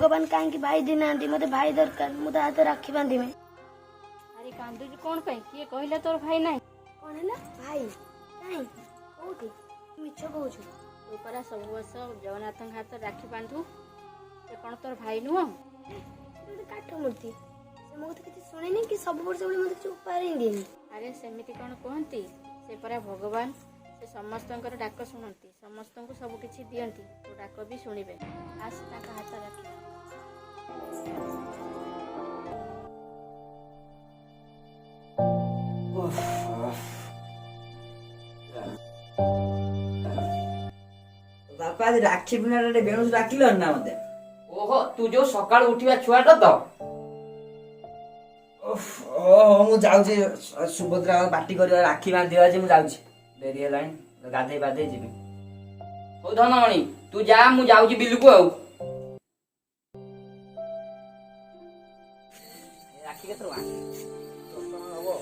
भगवान कहीं भाई देना मत भाई दरकार मुझे हाथ राखी बांधीमे। अरे कांदू कौन कहीं किए कहले तोर भाई नहीं कौन है भाई कहीं कोठी मिछ कहू तू परा सब वर्ष जगन्नाथ हाथ राखी बांधु से कौन तोर भाई नुह काठ मूर्ति से मो किसी शुणे कि सब वर्ष मत किसी उपहार ही दिए। अरे सेमिति कौन कहती से परा भगवान से समस्तंकर डाक शुणती समस्त को सब किछि दियंती तो डाक भी शुणिबे आस ताका हाथ राखी। बापा आज राखी पूर्णिमा बेणु डाकिल ना मते। ओहो तू जो सकाळ उठिबा छुआटा तो ओहो मु जाउची सुभद्रा पार्टी करबा राखी बांधिबा जे मु जाउची देरी हेलानी गाधे बाधे जिबी। हो धनमणि तू जा मु जाउची बिलुको आउ राखी केतर वा हबो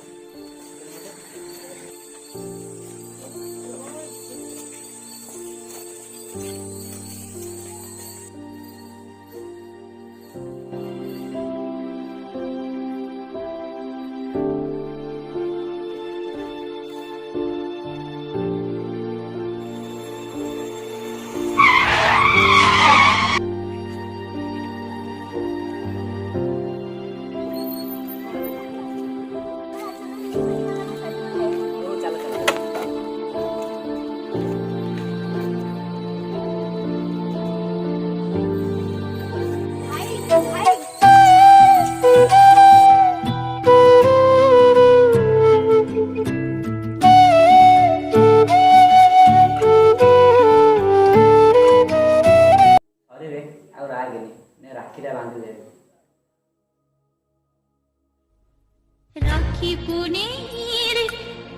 राखी पुनेर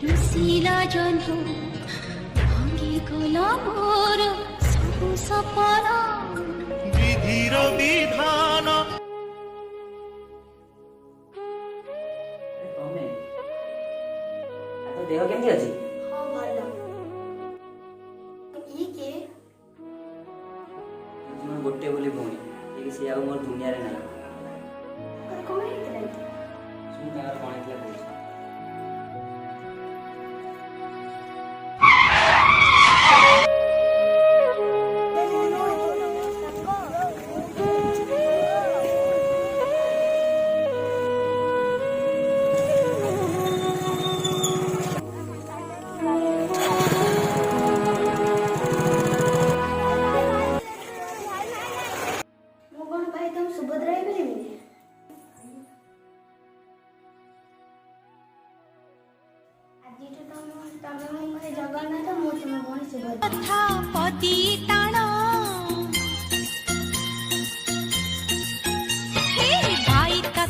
रुसिला जन्म भांगी गला मोर सबु सपना विधिर विधान। तो देह केमती अछि? हाँ भल ये के तुम गोटे बोली भूमि ये से आ मोर दुनिया रे नाही। कौन है सुन यार कोन एकला बोल सुभद्रा जगन्नाथ मोर तुम भणी सुभद्रा पतिता